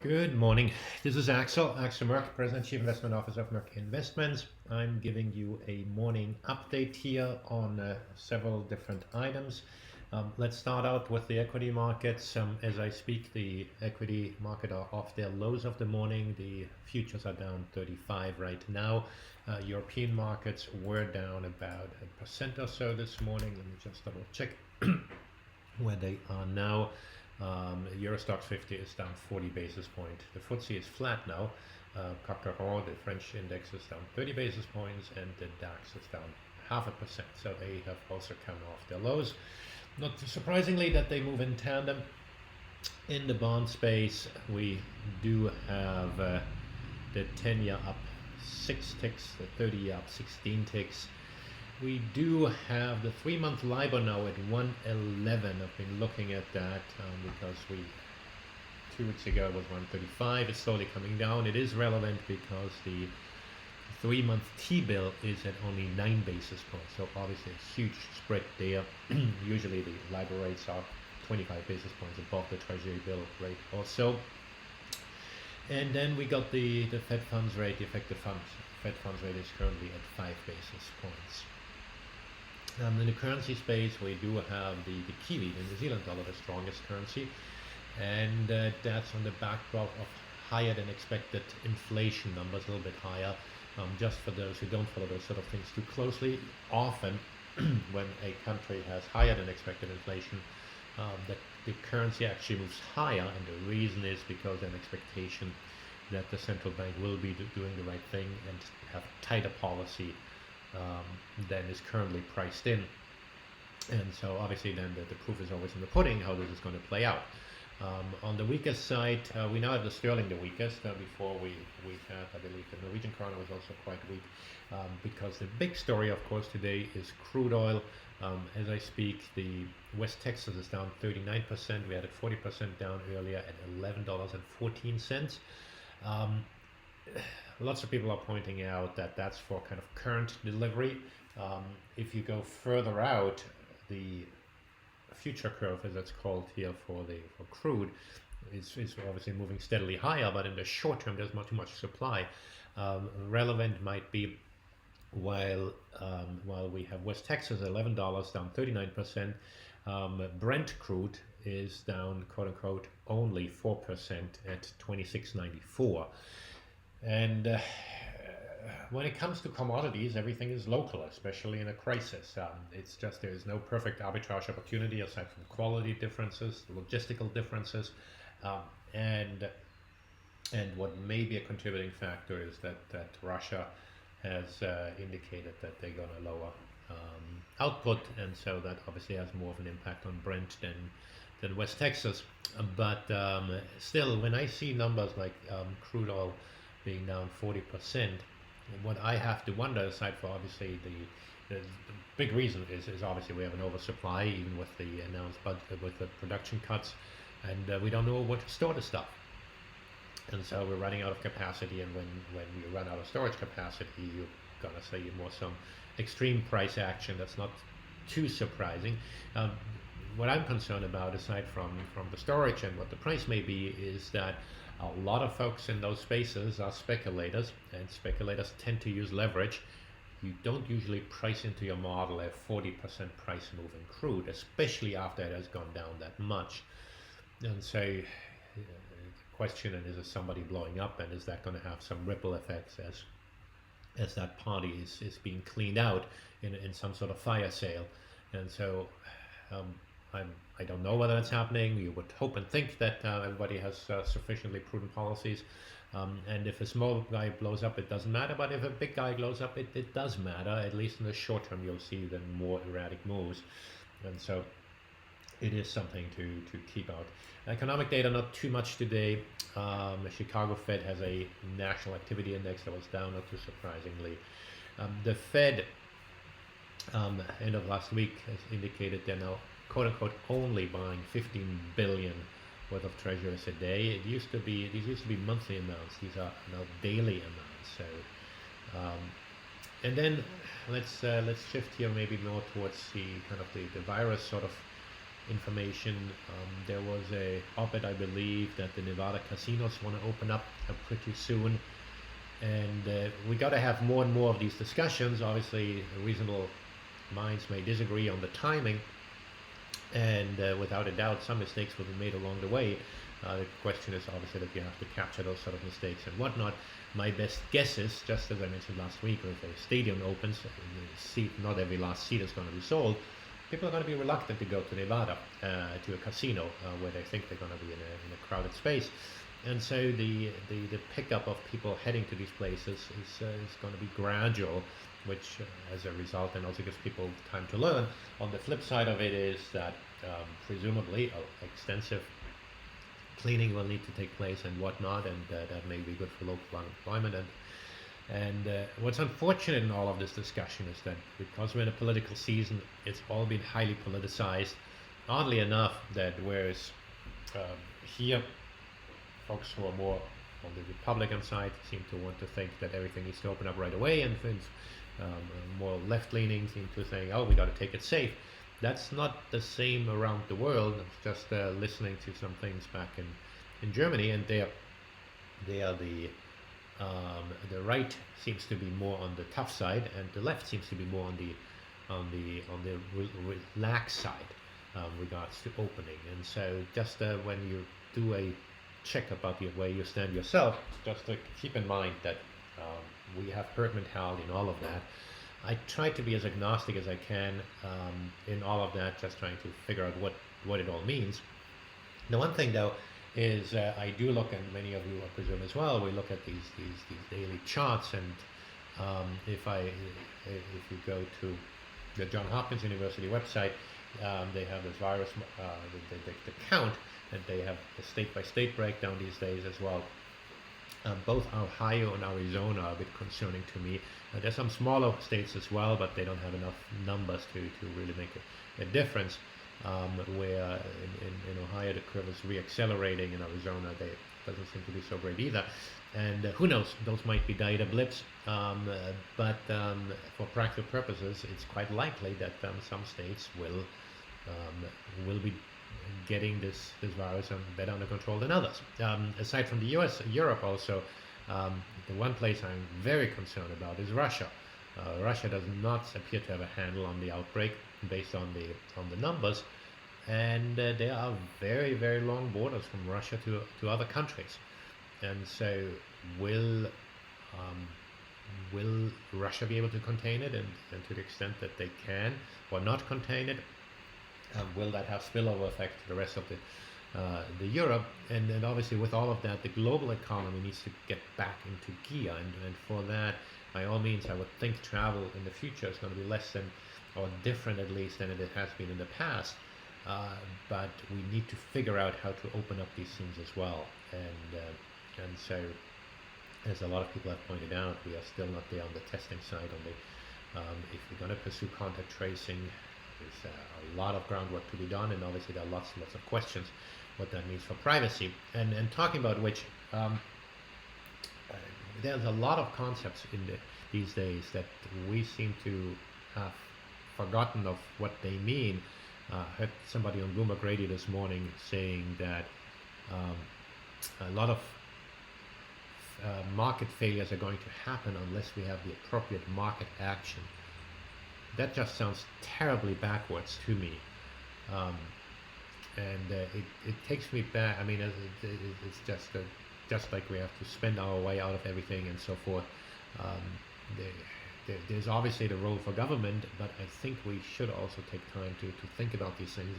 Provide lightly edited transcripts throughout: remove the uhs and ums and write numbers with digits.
Good morning. This is Axel Merk, President Chief Investment Officer of Merk Investments. I'm giving you a morning update here on several different items. Let's start out with the equity markets. As I speak, the equity market are off their lows of the morning. The futures are down 35 right now. European markets were down about 1% or so this morning. Let me just double check where they are now. Euro Stoxx 50 is down 40 basis points. The FTSE is flat now. CAC 40, the French index, is down 30 basis points, and the DAX is down 0.5%. So they have also come off their lows. Not surprisingly that they move in tandem. In the bond space, we do have the 10-year up 6 ticks, the 30-year up 16 ticks. We do have the 3-month LIBOR now at 111. I've been looking at that because 2 weeks ago it was 135. It's slowly coming down. It is relevant because the 3-month T-bill is at only 9 basis points. So obviously a huge spread there. Usually the LIBOR rates are 25 basis points above the Treasury bill rate also. And then we got the Fed funds rate, the effective Fed funds rate is currently at 5 basis points. In the currency space, we do have the Kiwi, the New Zealand dollar, the strongest currency, and that's on the backdrop of higher than expected inflation numbers, a little bit higher. Just for those who don't follow those sort of things too closely, often when a country has higher than expected inflation, the currency actually moves higher, and the reason is because an expectation that the central bank will be doing the right thing and have tighter policy than is currently priced in. And so obviously then the proof is always in the pudding how this is going to play out. On the weakest side, we now have the sterling the weakest. Before we had, I believe, the Norwegian krone was also quite weak, because the big story, of course, today is crude oil. As I speak, the West Texas is down 39%. We had it 40% down earlier at $11.14. Lots of people are pointing out that that's for kind of current delivery. If you go further out, the future curve, as it's called here for crude, is obviously moving steadily higher, but in the short term there's not too much supply. Relevant might be while we have West Texas $11 down 39%, Brent crude is down quote unquote only 4% at 26.94. And when it comes to commodities, everything is local, especially in a crisis. It's just there is no perfect arbitrage opportunity aside from quality differences, logistical differences, and what may be a contributing factor is that Russia has indicated that they're going to lower output, and so that obviously has more of an impact on Brent than West Texas. But still, when I see numbers like crude oil being down 40%, what I have to wonder, aside from obviously the big reason is obviously we have an oversupply, even with the announced with the production cuts, and we don't know what to store the stuff. And so we're running out of capacity, and when we run out of storage capacity, you're gonna see more some extreme price action. That's not too surprising. What I'm concerned about, aside from the storage and what the price may be, is that a lot of folks in those spaces are speculators, and speculators tend to use leverage. You don't usually price into your model a 40% price move in crude, especially after it has gone down that much. And so the question is there somebody blowing up, and is that going to have some ripple effects as that party is being cleaned out in some sort of fire sale? And so I don't know whether that's happening. You would hope and think that everybody has sufficiently prudent policies. And if a small guy blows up, it doesn't matter. But if a big guy blows up, it does matter. At least in the short term, you'll see then more erratic moves. And so it is something to keep out. Economic data, not too much today. The Chicago Fed has a national activity index that was down, not too surprisingly. The Fed, end of last week, has indicated they're now quote unquote only buying 15 billion worth of treasuries a day. These used to be monthly amounts. These are now daily amounts. So and then let's shift here maybe more towards the kind of the virus sort of information. There was a op-ed, I believe, that the Nevada casinos want to open up pretty soon, and we got to have more and more of these discussions. Obviously, reasonable minds may disagree on the timing, and without a doubt, some mistakes will be made along the way. The question is obviously that you have to capture those sort of mistakes and whatnot. My best guess is, just as I mentioned last week, if a stadium opens, not every last seat is going to be sold. People are going to be reluctant to go to Nevada, to a casino, where they think they're going to be in a crowded space. And so the pickup of people heading to these places is going to be gradual, which as a result and also gives people time to learn. On the flip side of it is that presumably extensive cleaning will need to take place and whatnot, and that may be good for local unemployment. And what's unfortunate in all of this discussion is that because we're in a political season, it's all been highly politicized. Oddly enough, that whereas here, folks who are more on the Republican side seem to want to think that everything needs to open up right away, and more left-leaning seem to think, oh, we got to take it safe. That's not the same around the world. I was just listening to some things back in Germany, and the right seems to be more on the tough side, and the left seems to be more on the relaxed side regards to opening. And so just when you do a check about the way you stand yourself, just to keep in mind that we have herd mentality in all of that. I try to be as agnostic as I can in all of that, just trying to figure out what it all means. The one thing though is I do look, and many of you I presume as well, we look at these daily charts, and if you go to the Johns Hopkins University website, they have this virus, the count, and they have a state-by-state breakdown these days as well. Both Ohio and Arizona are a bit concerning to me. There's some smaller states as well, but they don't have enough numbers to really make a difference. Where in Ohio the curve is reaccelerating, in Arizona they doesn't seem to be so great either. And who knows, those might be data blips, but for practical purposes, it's quite likely that some states will be getting this virus better under control than others. Aside from the US, Europe also, the one place I'm very concerned about is Russia. Russia does not appear to have a handle on the outbreak based on the numbers, and there are very, very long borders from Russia to other countries. And so will Russia be able to contain it, and to the extent that they can or not contain it, will that have spillover effect to the rest of the Europe? And then obviously with all of that, the global economy needs to get back into gear, and for that, by all means, I would think travel in the future is going to be less than, or different at least, than it has been in the past. But we need to figure out how to open up these things as well. And so, as a lot of people have pointed out, we are still not there on the testing side. If we're going to pursue contact tracing, there's a lot of groundwork to be done, and obviously there are lots and lots of questions what that means for privacy. And talking about which, there's a lot of concepts these days that we seem to have forgotten of what they mean. I heard somebody on Bloomberg Radio this morning saying that a lot of market failures are going to happen unless we have the appropriate market action. That just sounds terribly backwards to me. And it takes me back. I mean, it's just like we have to spend our way out of everything and so forth. There's obviously the role for government, but I think we should also take time to think about these things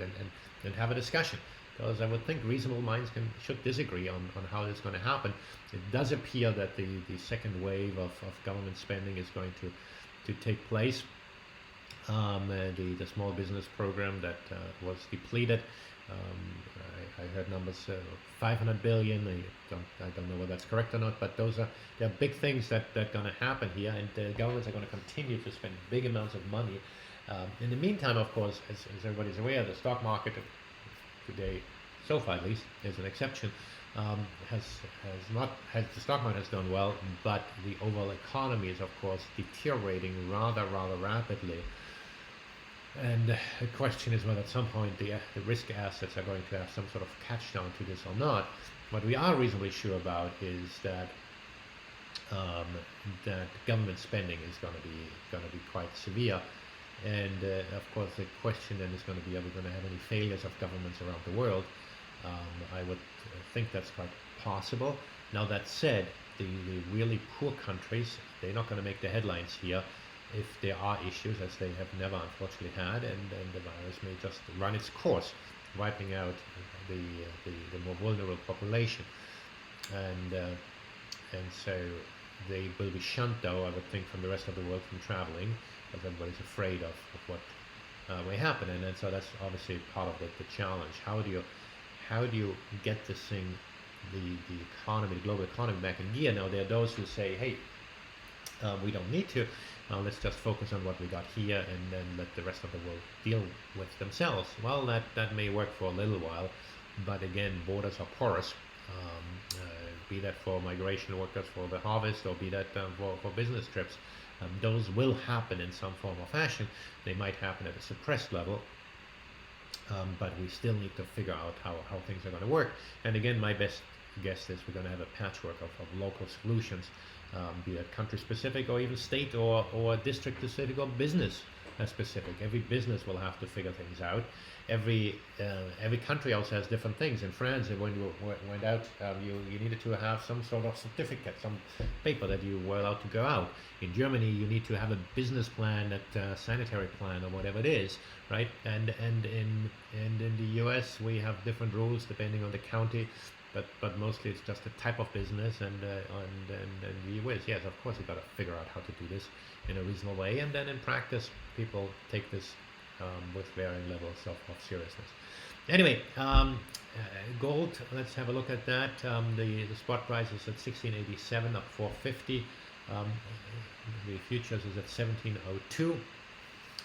and have a discussion. Because I would think reasonable minds should disagree on how this is going to happen. It does appear that the second wave of government spending is going to take place. The small business program that was depleted. I heard numbers 500 billion. I don't know whether that's correct or not, but there are big things that are going to happen here, and the governments are going to continue to spend big amounts of money. In the meantime, of course, as everybody's aware, the stock market today, so far at least, is an exception. The stock market has done well, but the overall economy is of course deteriorating rather rapidly. And the question is whether at some point the risk assets are going to have some sort of catch down to this or not. What we are reasonably sure about is um, that government spending is going to be quite severe. And of course, the question then is going to be: are we going to have any failures of governments around the world? I would think that's quite possible. Now that said, the really poor countries, they're not going to make the headlines here if there are issues, as they have never unfortunately had, and the virus may just run its course, wiping out the more vulnerable population. And so they will be shunned, though, I would think, from the rest of the world from traveling, because everybody's afraid of what may happen. And so that's obviously part of the challenge. How do you get this thing, the economy, the global economy back in gear? Now, there are those who say, hey, we don't need to. Let's just focus on what we got here and then let the rest of the world deal with themselves. Well, that may work for a little while, but again, borders are porous. Be that for migration workers for the harvest, or be that for business trips. Those will happen in some form or fashion. They might happen at a suppressed level, but we still need to figure out how things are going to work. And again, my best guess is we're going to have a patchwork of local solutions, be it country specific or even state or district specific or business specific. Every business will have to figure things out. Every country also has different things. In France, when you went out, you needed to have some sort of certificate, some paper that you were allowed to go out. In Germany, you need to have a business plan, a sanitary plan, or whatever it is, right? And in the U.S., we have different rules depending on the county. But mostly it's just a type of business, and the US, yes, of course, you've got to figure out how to do this in a reasonable way, and then in practice, people take this with varying levels of seriousness. Anyway, gold. Let's have a look at that. The spot price is at 1687, up 450. The futures is at 1702,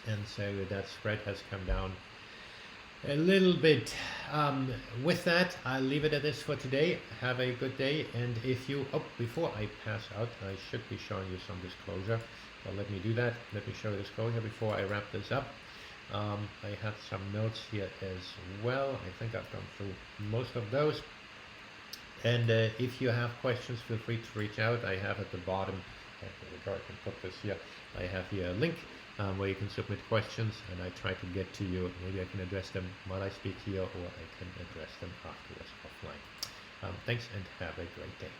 and so that spread has come down a little bit. With that, I'll leave it at this for today. Have a good day. And if you, before I pass out, I should be showing you some disclosure. So let me do that. Let me show you disclosure before I wrap this up. I had some notes here as well. I think I've gone through most of those. And if you have questions, feel free to reach out. I have at the bottom, I can put this here. I have here a link where you can submit questions, and I try to get to you. Maybe I can address them while I speak here, or I can address them afterwards offline. Thanks, and have a great day.